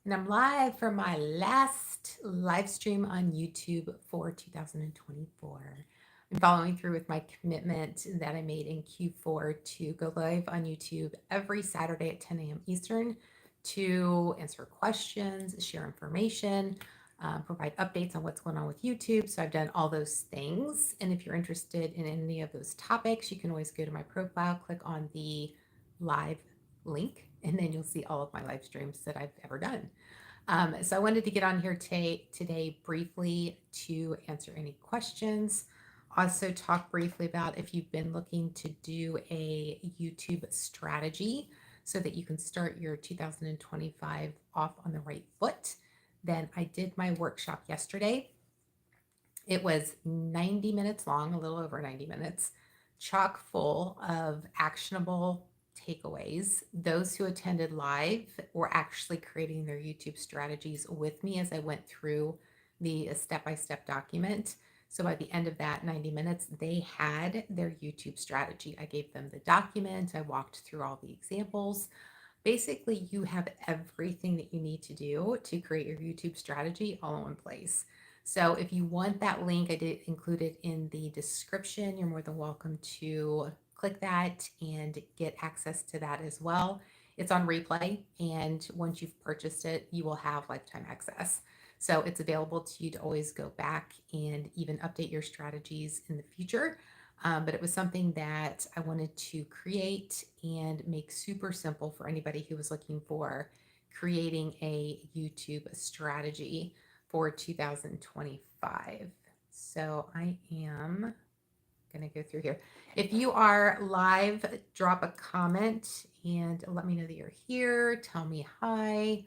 And I'm live for my last live stream on YouTube for 2024. I'm following through with my commitment that I made in Q4 to go live on YouTube every Saturday at 10 a.m. Eastern to answer questions, share information, provide updates on what's going on with YouTube. So I've done all those things. And if you're interested in any of those topics, you can always go to my profile, click on the live link, and then you'll see all of my live streams that I've ever done. So I wanted to get on here today briefly to answer any questions. Also, talk briefly about if you've been looking to do a YouTube strategy so that you can start your 2025 off on the right foot. Then I did my workshop yesterday. It was 90 minutes long, a little over 90 minutes, chock full of actionable takeaways. Those who attended live were actually creating their YouTube strategies with me as I went through the step by step document. So by the end of that 90 minutes, they had their YouTube strategy. I gave them the document, I walked through all the examples. Basically, you have everything that you need to do to create your YouTube strategy all in one place. So if you want that link, I did include it in the description. You're more than welcome to click that and get access to that as well. It's on replay, and once you've purchased it, you will have lifetime access. So it's available to you to always go back and even update your strategies in the future. But it was something that I wanted to create and make super simple for anybody who was looking for creating a YouTube strategy for 2025. So I am going to go through here. If you are live, drop a comment and let me know that you're here. Tell me hi,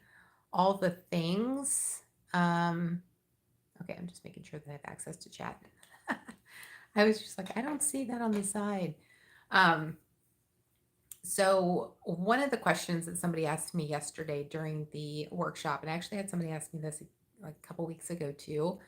all the things. Okay, I'm just making sure that I have access to chat. I was just like, I don't see that on the side. Um, so one of the questions that somebody asked me yesterday during the workshop, and I actually had somebody ask me this like a couple weeks ago too,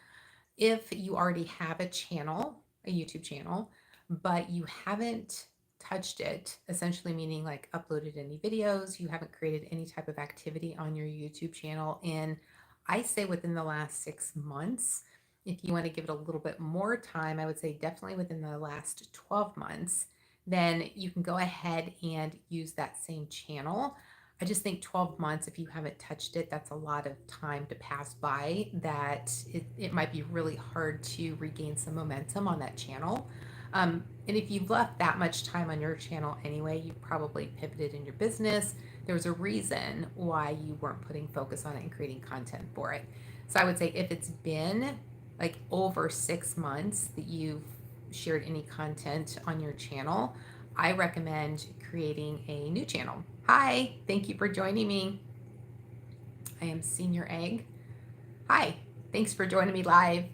if you already have a channel, a YouTube channel, but you haven't touched it, essentially meaning like uploaded any videos, you haven't created any type of activity on your YouTube channel in, I say within the last 6 months. If you want to give it a little bit more time, I would say definitely within the last 12 months, then you can go ahead and use that same channel. I just think 12 months, if you haven't touched it, that's a lot of time to pass by, that it might be really hard to regain some momentum on that channel. And if you've left that much time on your channel anyway, you probably pivoted in your business. There was a reason why you weren't putting focus on it and creating content for it. So I would say if it's been like over 6 months that you've shared any content on your channel, I recommend creating a new channel. Hi, thank you for joining me. I am Senior Egg. Hi, thanks for joining me live.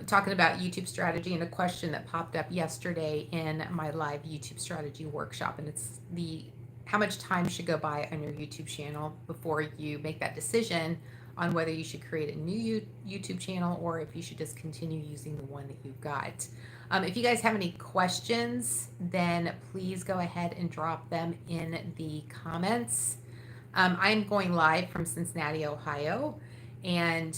Talking about YouTube strategy and a question that popped up yesterday in my live YouTube strategy workshop, and it's the how much time should go by on your YouTube channel before you make that decision on whether you should create a new YouTube channel or if you should just continue using the one that you've got. If you guys have any questions, then please go ahead and drop them in the comments. I'm going live from Cincinnati, Ohio, and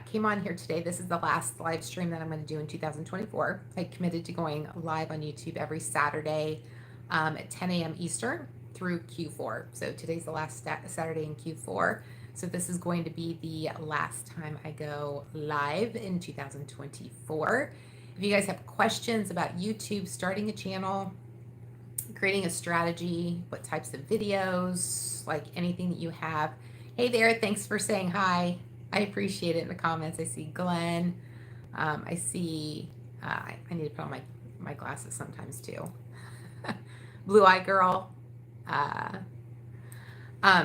came on here today. This is the last live stream that I'm going to do in 2024. I committed to going live on YouTube every Saturday at 10 a.m. Eastern through Q4. So today's the last Saturday in Q4. So this is going to be the last time I go live in 2024. If you guys have questions about YouTube, starting a channel, creating a strategy, what types of videos, like anything that you have. Hey there, thanks for saying hi. I appreciate it in the comments. I see Glenn. I see, I need to put on my glasses sometimes too. Blue Eye Girl.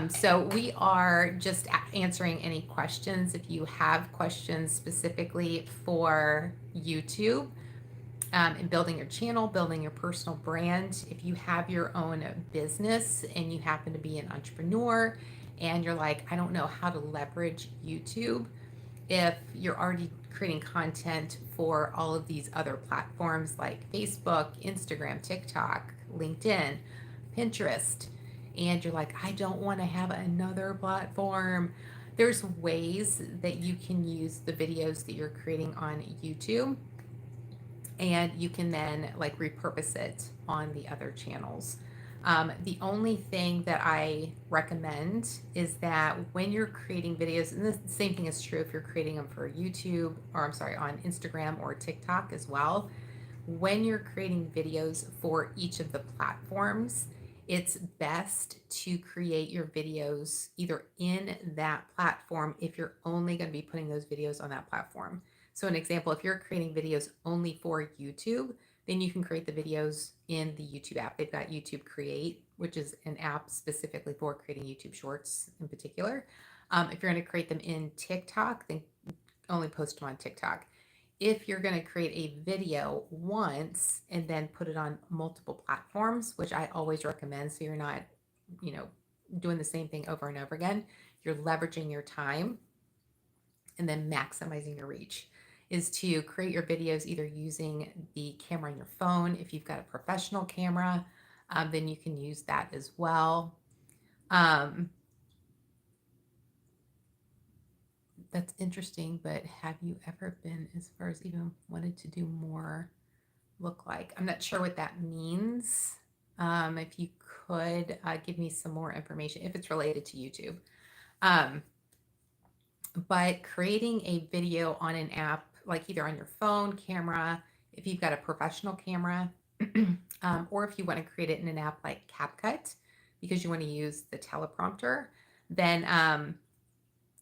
So we are just answering any questions. If you have questions specifically for YouTube, and building your channel, building your personal brand. If you have your own business and you happen to be an entrepreneur and you're like, I don't know how to leverage YouTube, if you're already creating content for all of these other platforms like Facebook, Instagram, TikTok, LinkedIn, Pinterest, and you're like, I don't want to have another platform there's ways that you can use the videos that you're creating on YouTube, and you can then like repurpose it on the other channels. The only thing that I recommend is that when you're creating videos, and the same thing is true if you're creating them for YouTube, or I'm sorry, on Instagram or TikTok as well, when you're creating videos for each of the platforms, it's best to create your videos either in that platform if you're only going to be putting those videos on that platform. So, an example, if you're creating videos only for YouTube, then you can create the videos in the YouTube app. They've got YouTube Create, which is an app specifically for creating YouTube Shorts in particular. If you're going to create them in TikTok, then only post them on TikTok. If you're going to create a video once and then put it on multiple platforms, which I always recommend, so you're not, you know, doing the same thing over and over again, you're leveraging your time and then maximizing your reach, is to create your videos either using the camera on your phone. If you've got a professional camera, then you can use that as well. That's interesting, but have you ever been as far as even wanted to do more look like? I'm not sure what that means. If you could give me some more information if it's related to YouTube. Um, but creating a video on an app, like either on your phone camera, if you've got a professional camera, or if you want to create it in an app like CapCut because you want to use the teleprompter, then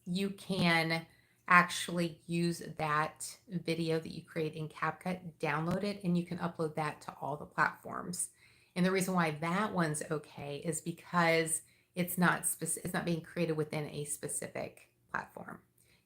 you can actually use that video that you create in CapCut, download it, and you can upload that to all the platforms. And the reason why that one's okay is because it's not being created within a specific platform.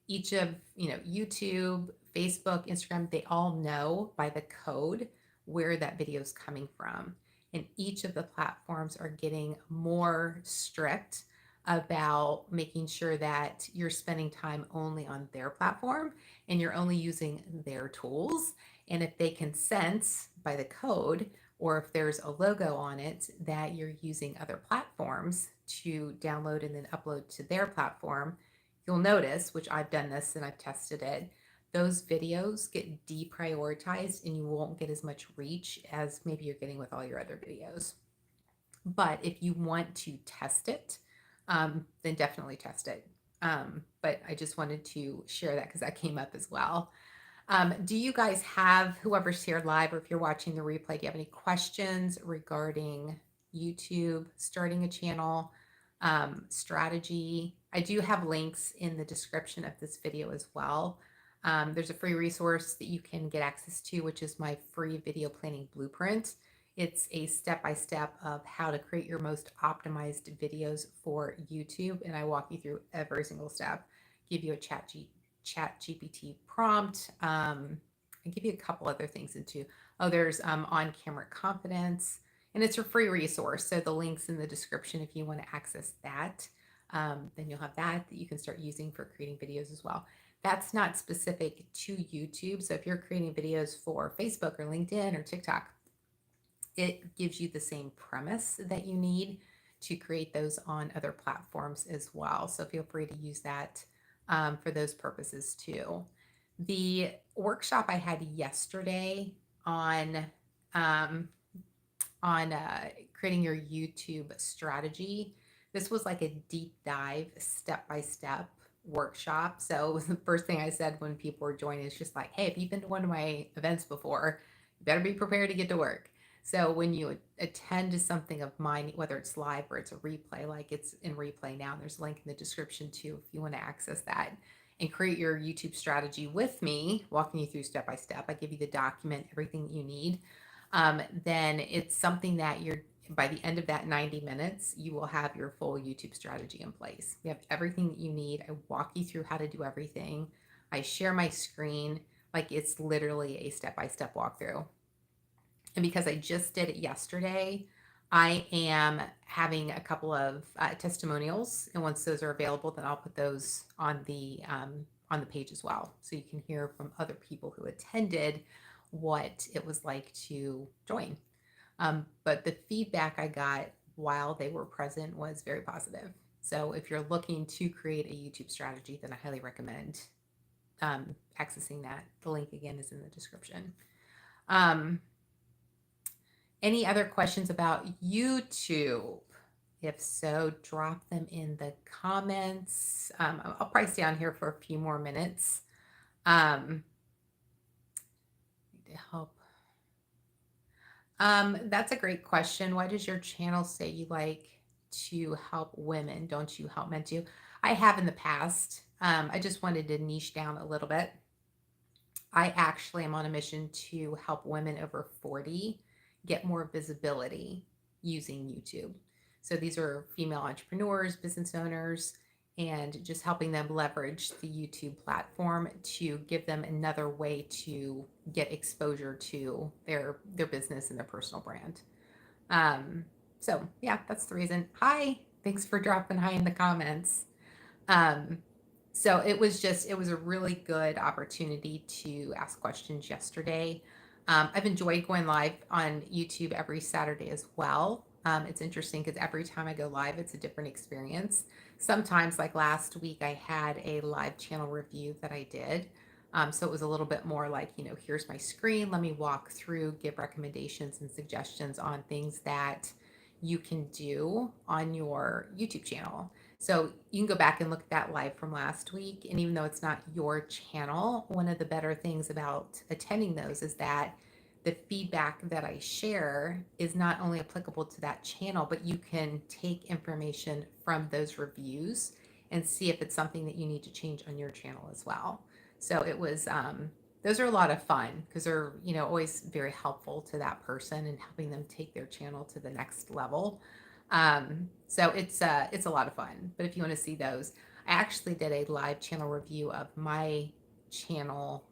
Each of, YouTube, Facebook, Instagram, they all know by the code where that video is coming from. And each of the platforms are getting more strict about making sure that you're spending time only on their platform and you're only using their tools. And if they can sense by the code, or if there's a logo on it, that you're using other platforms to download and then upload to their platform, you'll notice, which I've done this and I've tested it, those videos get deprioritized and you won't get as much reach as maybe you're getting with all your other videos. But if you want to test it, then definitely test it. But I just wanted to share that because that came up as well. Do you guys have, whoever's here live, or if you're watching the replay, do you have any questions regarding YouTube, starting a channel, strategy? I do have links in the description of this video as well. There's a free resource that you can get access to, which is my free video planning blueprint. It's a step-by-step of how to create your most optimized videos for YouTube. And I walk you through every single step, give you a chat GPT prompt. I give you a couple other things into, there's on-camera confidence, and it's a free resource. So the link's in the description if you want to access that. Then you'll have that you can start using for creating videos as well. That's not specific to YouTube. So if you're creating videos for Facebook or LinkedIn or TikTok, it gives you the same premise that you need to create those on other platforms as well. So feel free to use that for those purposes too. The workshop I had yesterday on creating your YouTube strategy, this was like a deep dive, step-by-step workshop. So it was the first thing I said when people were joining. It's just like, hey, if you've been to one of my events before, you better be prepared to get to work. So when you attend to something of mine, whether it's live or it's a replay, like it's in replay now, there's a link in the description too if you want to access that and create your YouTube strategy with me, walking you through step by step. I give you the document, everything that you need. Then it's something that by the end of that 90 minutes, you will have your full YouTube strategy in place. You have everything that you need. I walk you through how to do everything. I share my screen, like it's literally a step-by-step walkthrough. And because I just did it yesterday, I am having a couple of testimonials, and once those are available, then I'll put those on the page as well, so you can hear from other people who attended what it was like to join. But the feedback I got while they were present was very positive. So if you're looking to create a YouTube strategy, then I highly recommend accessing that. The link again is in the description. Any other questions about YouTube? If so, drop them in the comments. I'll probably stay on here for a few more minutes. Need to help. That's a great question. Why does your channel say you like to help women? Don't you help men too? I have in the past. I just wanted to niche down a little bit. I actually am on a mission to help women over 40 get more visibility using YouTube. So these are female entrepreneurs, business owners, and just helping them leverage the YouTube platform to give them another way to get exposure to their business and their personal brand. So yeah, that's the reason. Hi, thanks for dropping hi in the comments. So it was a really good opportunity to ask questions yesterday. I've enjoyed going live on YouTube every Saturday as well. It's interesting because every time I go live, it's a different experience. Sometimes, like last week, I had a live channel review that I did. So it was a little bit more like, here's my screen. Let me walk through, give recommendations and suggestions on things that you can do on your YouTube channel. So you can go back and look at that live from last week. And even though it's not your channel, one of the better things about attending those is that the feedback that I share is not only applicable to that channel, but you can take information from those reviews and see if it's something that you need to change on your channel as well. So it was, those are a lot of fun because they're, always very helpful to that person and helping them take their channel to the next level. So it's a lot of fun. But if you want to see those, I actually did a live channel review of my channel.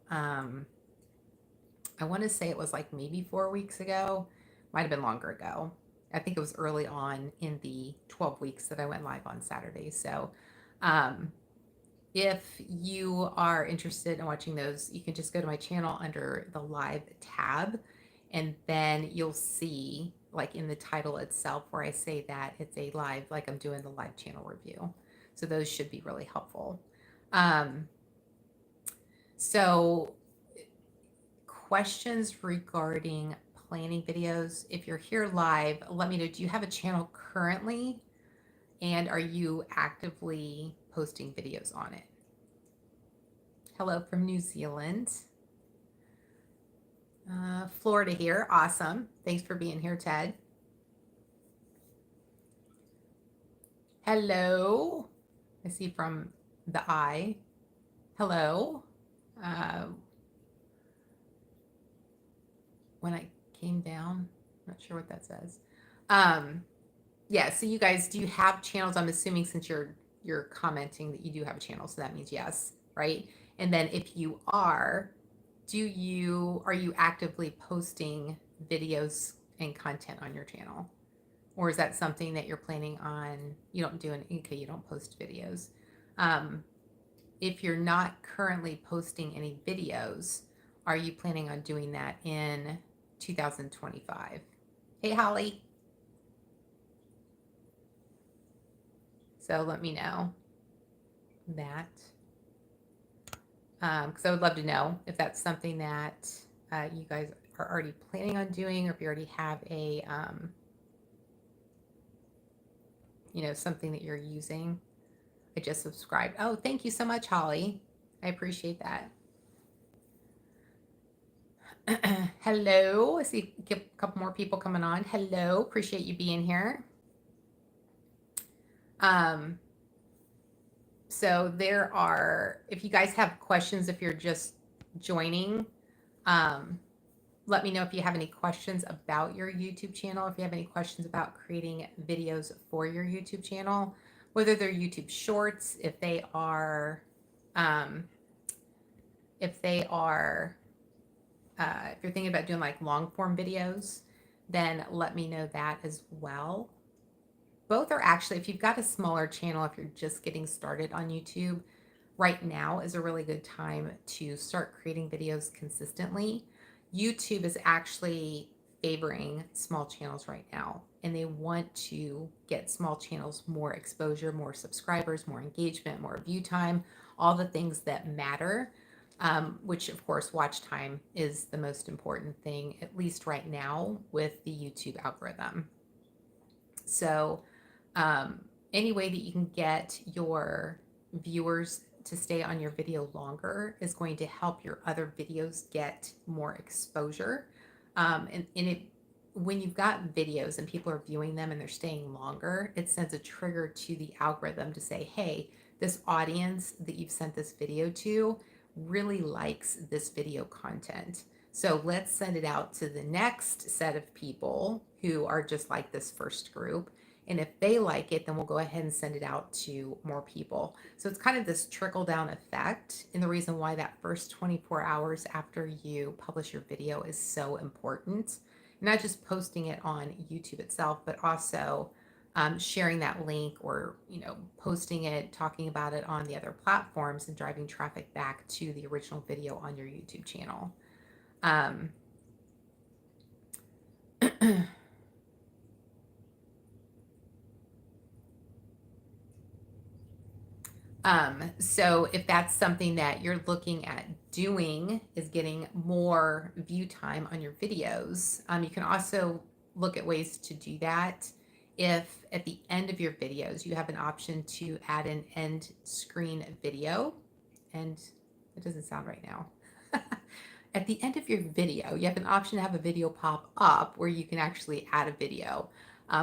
I want to say it was like maybe 4 weeks ago, might have been longer ago. I think it was early on in the 12 weeks that I went live on Saturday. So, if you are interested in watching those, you can just go to my channel under the live tab, and then you'll see like in the title itself where I say that it's a live, like I'm doing the live channel review. So those should be really helpful. So questions regarding planning videos. If you're here live, let me know, do you have a channel currently? And are you actively posting videos on it? Hello from New Zealand. Florida here. Awesome. Thanks for being here, Ted. Hello. I see from the eye. Hello. When I came down, I'm not sure what that says. Yeah, so you guys, do you have channels? I'm assuming since you're commenting that you do have a channel, so that means yes, right? And then if you are you actively posting videos and content on your channel? Or is that something that you're planning on? You don't post videos. If you're not currently posting any videos, are you planning on doing that in 2025? Hey, Holly. So let me know that. Because I would love to know if that's something that you guys are already planning on doing, or if you already have a, something that you're using. I just subscribed. Oh, thank you so much, Holly. I appreciate that. Hello. I see a couple more people coming on. Hello. Appreciate you being here. So there are, if you guys have questions, if you're just joining, let me know if you have any questions about your YouTube channel, if you have any questions about creating videos for your YouTube channel, whether they're YouTube shorts, if you're thinking about doing like long form videos, then let me know that as well. Both are actually, if you've got a smaller channel, if you're just getting started on YouTube, right now is a really good time to start creating videos consistently. YouTube is actually favoring small channels right now, and they want to get small channels more exposure, more subscribers, more engagement, more view time, all the things that matter, which of course watch time is the most important thing, at least right now with the YouTube algorithm. So any way that you can get your viewers to stay on your video longer is going to help your other videos get more exposure. When you've got videos and people are viewing them and they're staying longer, it sends a trigger to the algorithm to say, hey, this audience that you've sent this video to really likes this video content. So let's send it out to the next set of people who are just like this first group. And if they like it, then we'll go ahead and send it out to more people. So it's kind of this trickle down effect. And the reason why that first 24 hours after you publish your video is so important, not just posting it on YouTube itself, but also sharing that link, or posting it, talking about it on the other platforms, and driving traffic back to the original video on your YouTube channel. So if that's something that you're looking at doing, is getting more view time on your videos, you can also look at ways to do that. If at the end of your videos you have an option to add an end screen video, and it doesn't sound right now. At the end of your video, you have an option to have a video pop up where you can actually add a video,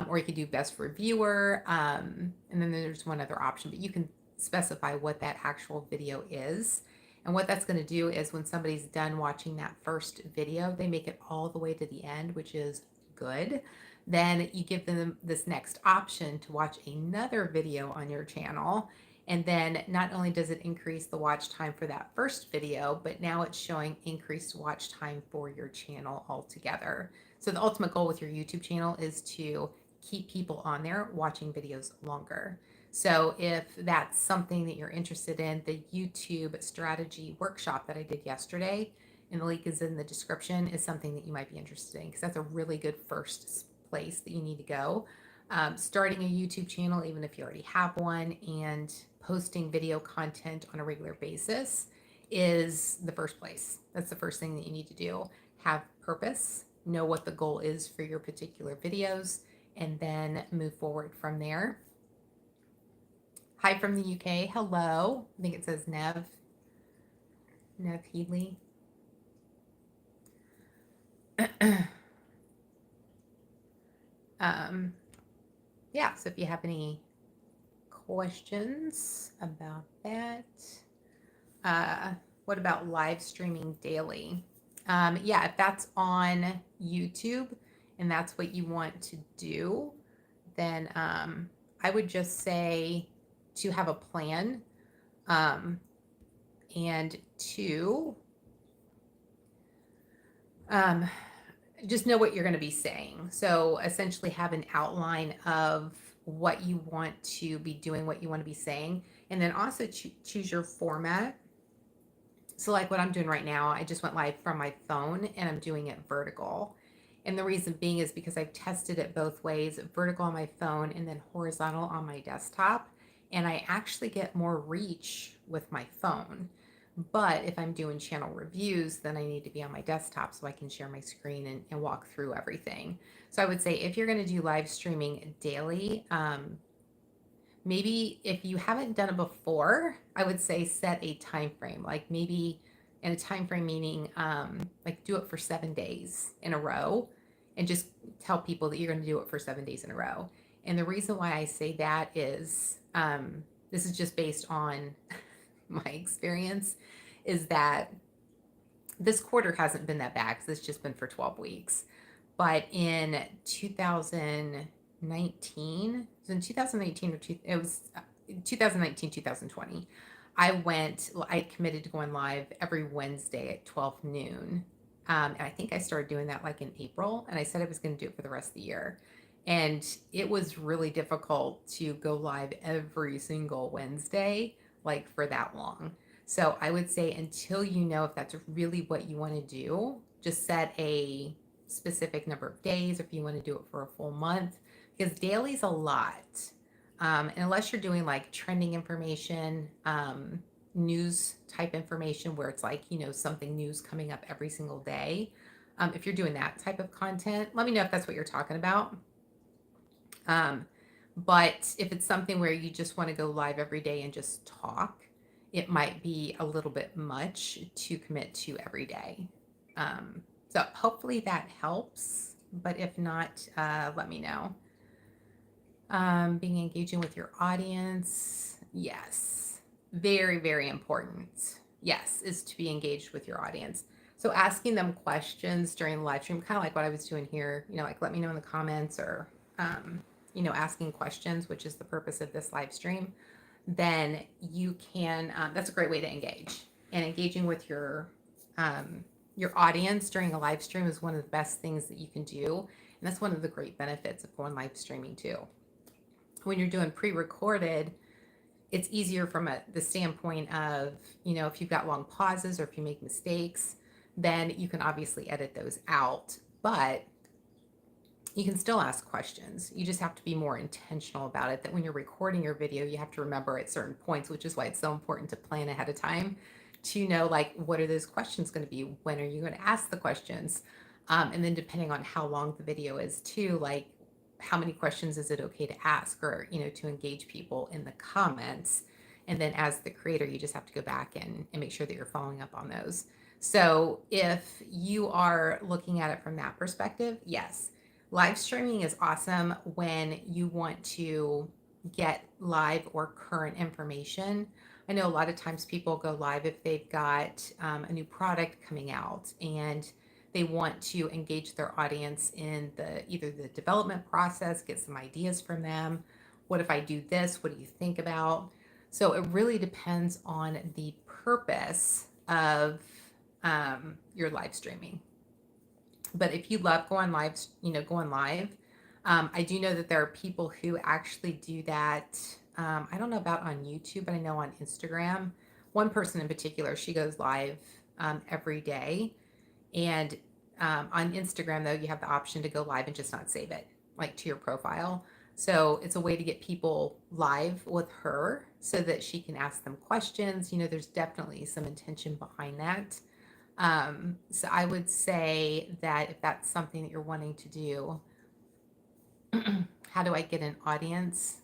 or you can do best reviewer, and then there's one other option, but you can specify what that actual video is. And what that's going to do is when somebody's done watching that first video, they make it all the way to the end, which is good. Then you give them this next option to watch another video on your channel. And then not only does it increase the watch time for that first video, but now it's showing increased watch time for your channel altogether. So the ultimate goal with your YouTube channel is to keep people on there watching videos longer. So if that's something that you're interested in, the YouTube strategy workshop that I did yesterday, and the link is in the description, is something that you might be interested in, because that's a really good first place that you need to go. Starting a YouTube channel, even if you already have one, and posting video content on a regular basis is the first place. That's the first thing that you need to do. Have purpose, know what the goal is for your particular videos, and then move forward from there. Hi from the UK. Hello. I think it says Nev Healy. Yeah, so if you have any questions about that. What about live streaming daily? Yeah, if that's on YouTube and that's what you want to do, then I would just say to have a plan, and to just know what you're going to be saying. So essentially have an outline of what you want to be doing, what you want to be saying, and then also choose your format. So like what I'm doing right now, I just went live from my phone and I'm doing it vertical. And the reason being is because I've tested it both ways, vertical on my phone and then horizontal on my desktop. And I actually get more reach with my phone. But if I'm doing channel reviews, then I need to be on my desktop so I can share my screen and walk through everything. So I would say if you're going to do live streaming daily, maybe if you haven't done it before, I would say set a time frame, like maybe in a time frame meaning like do it for 7 days in a row, and just tell people that you're going to do it for 7 days in a row. And the reason why I say that is this is just based on my experience, is that this quarter hasn't been that bad because it's just been for 12 weeks. But in 2019, it was 2019, 2020, I committed to going live every Wednesday at 12 noon. And I think I started doing that like in April, and I said I was going to do it for the rest of the year. And it was really difficult to go live every single Wednesday, like for that long. So I would say until you know if that's really what you want to do, just set a specific number of days, or if you want to do it for a full month, because daily's a lot. And unless you're doing like trending information, news type information where it's like, something news coming up every single day. If you're doing that type of content, let me know if that's what you're talking about. But if it's something where you just want to go live every day and just talk, it might be a little bit much to commit to every day. So hopefully that helps. But if not, let me know. Being engaging with your audience. Yes. Very, very important. Yes, is to be engaged with your audience. So asking them questions during the live stream, kind of like what I was doing here, like let me know in the comments, or, asking questions, which is the purpose of this live stream, then you can, that's a great way to engage. And engaging with your audience during a live stream is one of the best things that you can do. And that's one of the great benefits of going live streaming too. When you're doing pre-recorded, it's easier from the standpoint of, if you've got long pauses or if you make mistakes, then you can obviously edit those out, but you can still ask questions. You just have to be more intentional about it, that when you're recording your video, you have to remember at certain points, which is why it's so important to plan ahead of time to know, like, what are those questions going to be? When are you going to ask the questions? And then depending on how long the video is too, like, how many questions is it okay to ask, or, to engage people in the comments. And then as the creator, you just have to go back and make sure that you're following up on those. So if you are looking at it from that perspective, yes, live streaming is awesome when you want to get live or current information. I know a lot of times people go live if they've got a new product coming out and they want to engage their audience in either the development process, get some ideas from them. What if I do this? What do you think about? So it really depends on the purpose of your live streaming. But if you love going live, I do know that there are people who actually do that. I don't know about on YouTube, but I know on Instagram. One person in particular, she goes live every day. And on Instagram, though, you have the option to go live and just not save it, like to your profile. So it's a way to get people live with her so that she can ask them questions. There's definitely some intention behind that. So I would say that if that's something that you're wanting to do, how do I get an audience?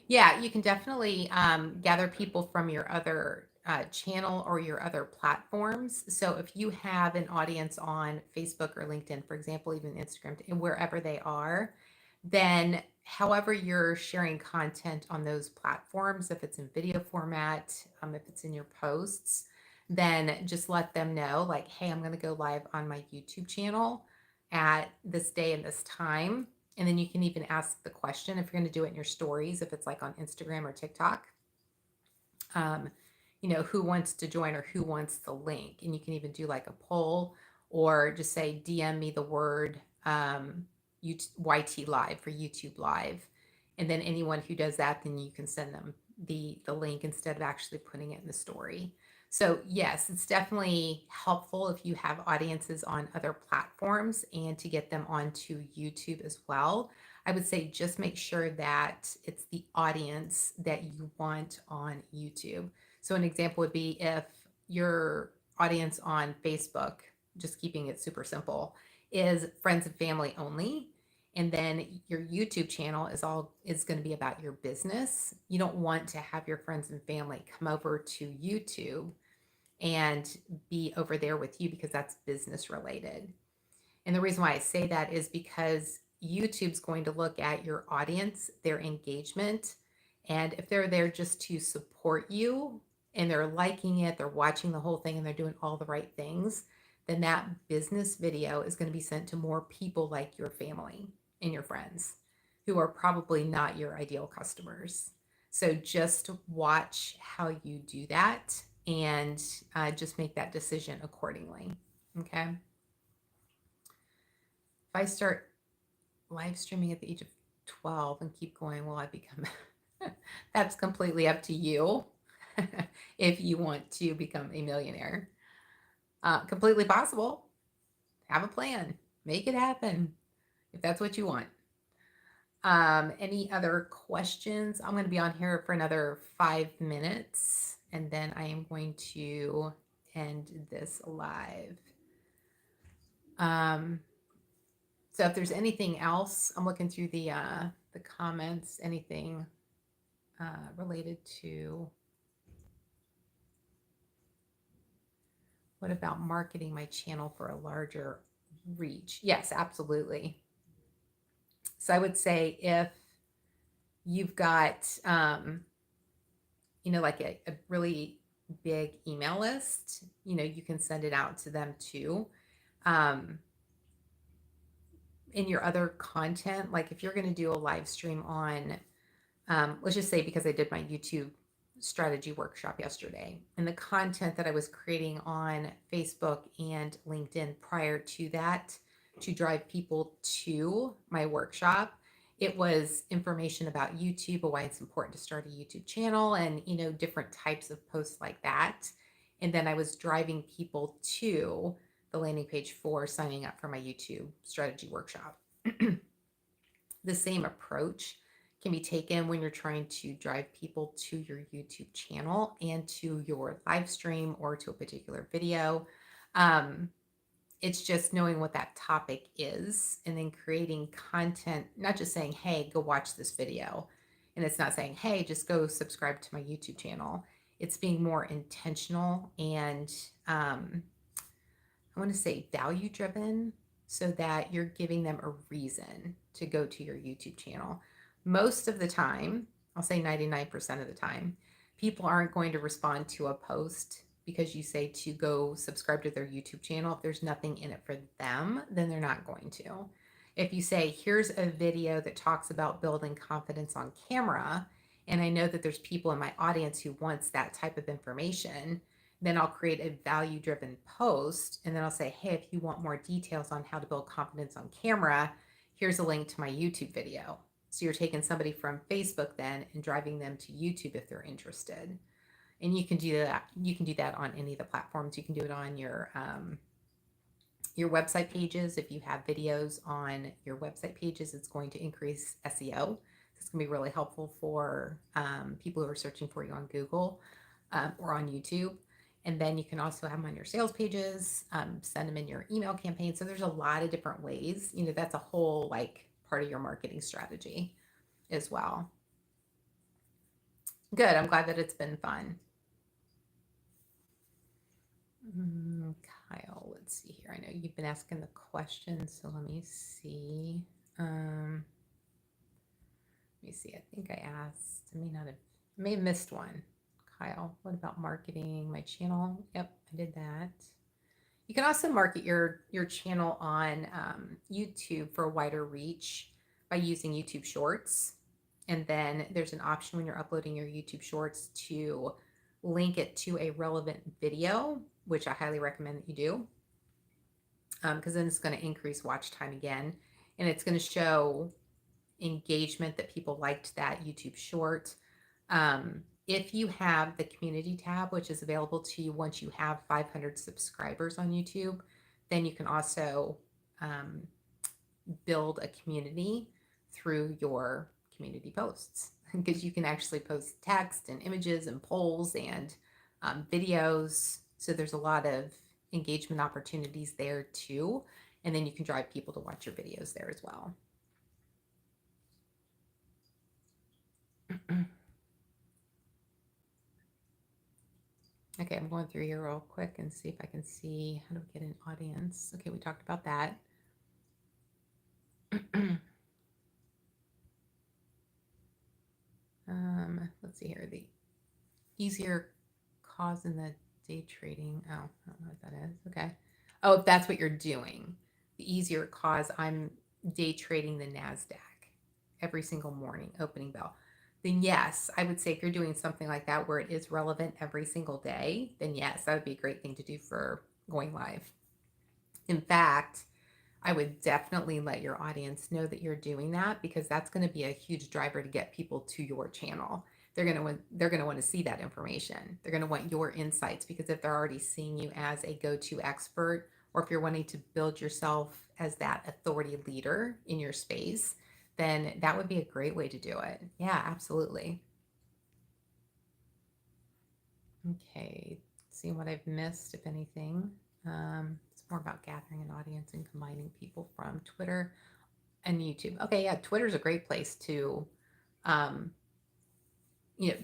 Yeah, you can definitely gather people from your other channel or your other platforms. So if you have an audience on Facebook or LinkedIn, for example, even Instagram, and wherever they are, then however you're sharing content on those platforms, if it's in video format, if it's in your posts, then just let them know, like, hey, I'm going to go live on my YouTube channel at this day and this time. And then you can even ask the question if you're going to do it in your stories, if it's like on Instagram or TikTok, who wants to join or who wants the link. And you can even do like a poll, or just say, DM me the word YT Live for YouTube Live. And then anyone who does that, then you can send them the link instead of actually putting it in the story. So yes, it's definitely helpful if you have audiences on other platforms and to get them onto YouTube as well. I would say just make sure that it's the audience that you want on YouTube. So an example would be if your audience on Facebook, just keeping it super simple, is friends and family only, and then your YouTube channel is going to be about your business. You don't want to have your friends and family come over to YouTube and be over there with you, because that's business related. And the reason why I say that is because YouTube's going to look at your audience, their engagement, and if they're there just to support you and they're liking it, they're watching the whole thing, and they're doing all the right things, then that business video is going to be sent to more people like your family and your friends, who are probably not your ideal customers. So just watch how you do that, and just make that decision accordingly. Okay. If I start live streaming at the age of 12 and keep going, will I become? That's completely up to you. If you want to become a millionaire, completely possible. Have a plan. Make it happen if that's what you want. Any other questions? I'm going to be on here for another 5 minutes, and then I am going to end this live. So if there's anything else, I'm looking through the comments, anything related to what about marketing my channel for a larger reach? Yes, absolutely. So I would say if you've got, like a really big email list, you can send it out to them too. In your other content, like if you're going to do a live stream on, let's just say because I did my YouTube strategy workshop yesterday, and the content that I was creating on Facebook and LinkedIn prior to that to drive people to my workshop, it was information about YouTube, why it's important to start a YouTube channel, and different types of posts like that. And then I was driving people to the landing page for signing up for my YouTube strategy workshop. The same approach can be taken when you're trying to drive people to your YouTube channel and to your live stream or to a particular video. It's just knowing what that topic is and then creating content, not just saying, hey, go watch this video. And it's not saying, hey, just go subscribe to my YouTube channel. It's being more intentional and I want to say value driven, so that you're giving them a reason to go to your YouTube channel. Most of the time, I'll say 99% of the time, people aren't going to respond to a post because you say to go subscribe to their YouTube channel. If there's nothing in it for them, then they're not going to. If you say, here's a video that talks about building confidence on camera, and I know that there's people in my audience who wants that type of information, then I'll create a value driven post. And then I'll say, hey, if you want more details on how to build confidence on camera, here's a link to my YouTube video. So you're taking somebody from Facebook then and driving them to YouTube if they're interested. And you can do that. You can do that on any of the platforms. You can do it on your website pages. If you have videos on your website pages, it's going to increase SEO. It's going to be really helpful for people who are searching for you on Google or on YouTube. And then you can also have them on your sales pages, send them in your email campaign. So there's a lot of different ways. That's a whole part of your marketing strategy as well. Good. I'm glad that it's been fun. Kyle, let's see here. I know you've been asking the questions, so let me see. Let me see. I think I asked. I may have missed one. Kyle, what about marketing my channel? Yep, I did that. You can also market your channel on YouTube for a wider reach by using YouTube Shorts. And then there's an option when you're uploading your YouTube Shorts to link it to a relevant video, which I highly recommend that you do, because then it's going to increase watch time again, and it's going to show engagement that people liked that YouTube short. If you have the community tab, which is available to you once you have 500 subscribers on YouTube, then you can also build a community through your community posts, because you can actually post text and images and polls and videos. So there's a lot of engagement opportunities there too. And then you can drive people to watch your videos there as well. Okay, I'm going through here real quick and see if I can see how to get an audience. Okay, we talked about that. Let's see here. The easier cause in the day trading. Oh, I don't know what that is. Okay. Oh, if that's what you're doing, the easier cause, I'm day trading the NASDAQ every single morning, opening bell. Then yes, I would say if you're doing something like that where it is relevant every single day, then yes, that would be a great thing to do for going live. In fact, I would definitely let your audience know that you're doing that, because that's going to be a huge driver to get people to your channel. They're going to want to see that information. They're going to want your insights, because if they're already seeing you as a go-to expert or if you're wanting to build yourself as that authority leader in your space, then that would be a great way to do it. Yeah, absolutely. Okay, see what I've missed, if anything. It's more about gathering an audience and combining people from Twitter and YouTube. Okay, yeah, Twitter's a great place to um,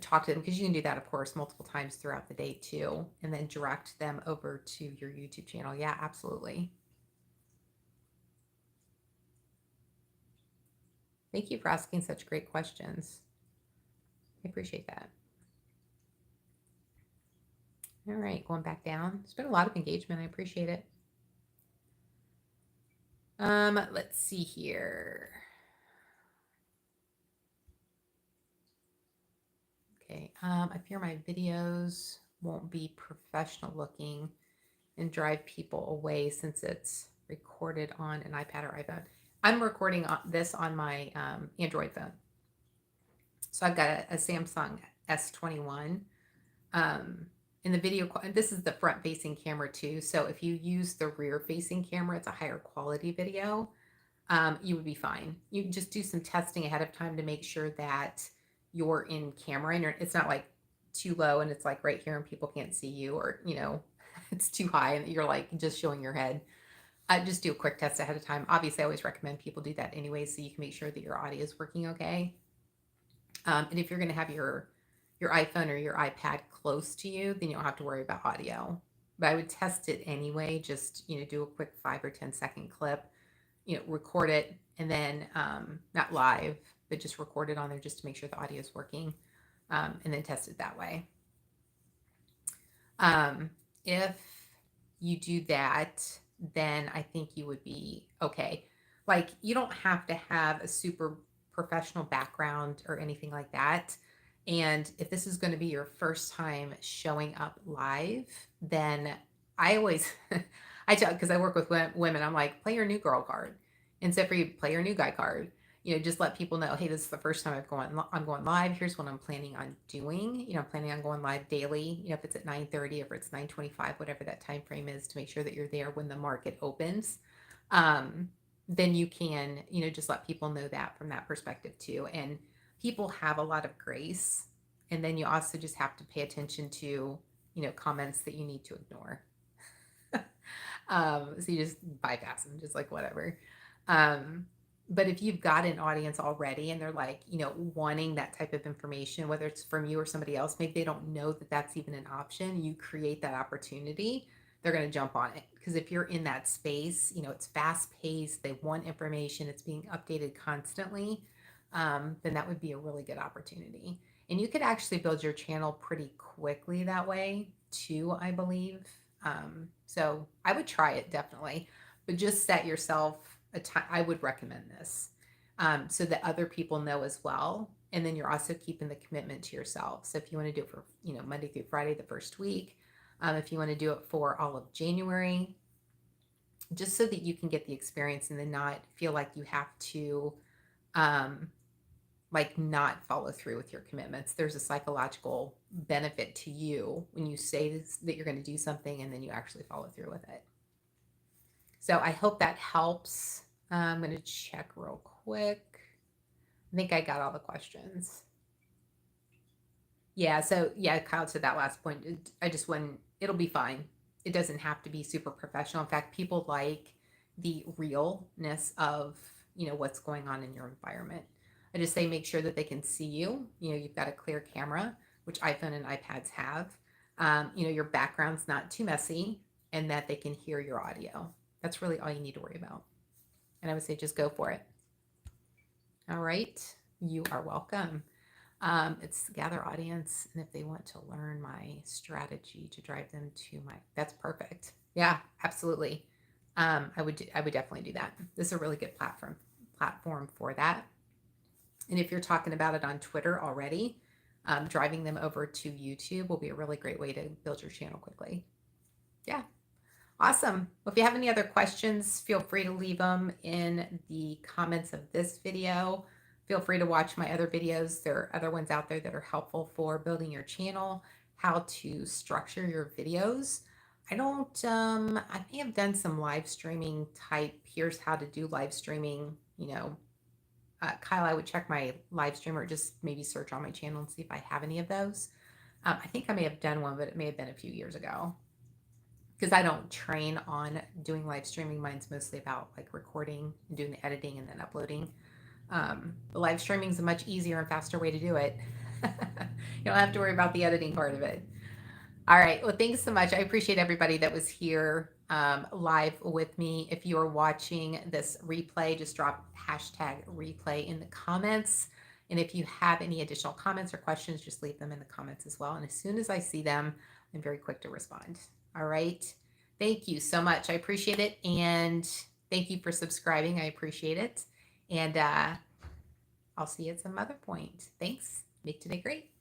talk to them, because you can do that, of course, multiple times throughout the day too, and then direct them over to your YouTube channel. Yeah, absolutely. Thank you for asking such great questions. I appreciate that. All right, going back down. There's been a lot of engagement. I appreciate it. Let's see here. Okay, I fear my videos won't be professional looking and drive people away since it's recorded on an iPad or iPhone. I'm recording this on my Android phone. So I've got a Samsung S21. In the video, this is the front facing camera too. So if you use the rear facing camera, it's a higher quality video. You would be fine. You just do some testing ahead of time to make sure that you're in camera and it's not like too low and it's like right here and people can't see you, or it's too high and you're like just showing your head. I just do a quick test ahead of time. Obviously, I always recommend people do that anyway, so you can make sure that your audio is working okay. And if you're going to have your iPhone or your iPad close to you, then you don't have to worry about audio. But I would test it anyway. Just do a quick 5 or 10 second clip. Record it, and then not live, but just record it on there just to make sure the audio is working, and then test it that way. If you do that, then I think you would be okay. Like, you don't have to have a super professional background or anything like that. And if this is going to be your first time showing up live, then I always, I tell, because I work with women, I'm like, play your new girl card. Instead for you, play your new guy card. Just let people know, hey, this is the first time I'm going live. Here's what I'm planning on doing. I'm planning on going live daily. If it's at 9:30, if it's 9:25, whatever that time frame is, to make sure that you're there when the market opens. Then you can, just let people know that from that perspective too. And people have a lot of grace. And then you also just have to pay attention to, comments that you need to ignore. So you just bypass them, just like whatever. But if you've got an audience already and they're like, wanting that type of information, whether it's from you or somebody else, maybe they don't know that that's even an option, you create that opportunity, they're going to jump on it. Because if you're in that space, it's fast paced, they want information, it's being updated constantly, then that would be a really good opportunity. And you could actually build your channel pretty quickly that way too, I believe. So I would try it definitely, but just set yourself a time. I would recommend this, so that other people know as well. And then you're also keeping the commitment to yourself. So if you want to do it for, Monday through Friday, the first week, if you want to do it for all of January, just so that you can get the experience and then not feel like you have to, like, not follow through with your commitments. There's a psychological benefit to you when you say that you're going to do something and then you actually follow through with it. So I hope that helps. I'm going to check real quick. I think I got all the questions. Yeah, so yeah, Kyle, to that last point, it'll be fine. It doesn't have to be super professional. In fact, people like the realness of, what's going on in your environment. I just say make sure that they can see you. You've got a clear camera, which iPhone and iPads have. Your background's not too messy, and that they can hear your audio. That's really all you need to worry about. And I would say just go for it. All right. You are welcome. It's gather audience, and if they want to learn my strategy to drive them to that's perfect. Yeah, absolutely. I would definitely do that. This is a really good platform for that. And if you're talking about it on Twitter already, driving them over to YouTube will be a really great way to build your channel quickly. Yeah. Awesome. Well, if you have any other questions, feel free to leave them in the comments of this video. Feel free to watch my other videos. There are other ones out there that are helpful for building your channel, how to structure your videos. I don't, I may have done some live streaming type, here's how to do live streaming, Kyle, I would check my live stream or just maybe search on my channel and see if I have any of those. I think I may have done one, but it may have been a few years ago because I don't train on doing live streaming. Mine's mostly about like recording and doing the editing and then uploading. The live streaming is a much easier and faster way to do it. You don't have to worry about the editing part of it. All right. Well, thanks so much. I appreciate everybody that was here live with me. If you are watching this replay, just drop hashtag replay in the comments. And if you have any additional comments or questions, just leave them in the comments as well. And as soon as I see them, I'm very quick to respond. All right. Thank you so much. I appreciate it. And thank you for subscribing. I appreciate it. And I'll see you at some other point. Thanks. Make today great.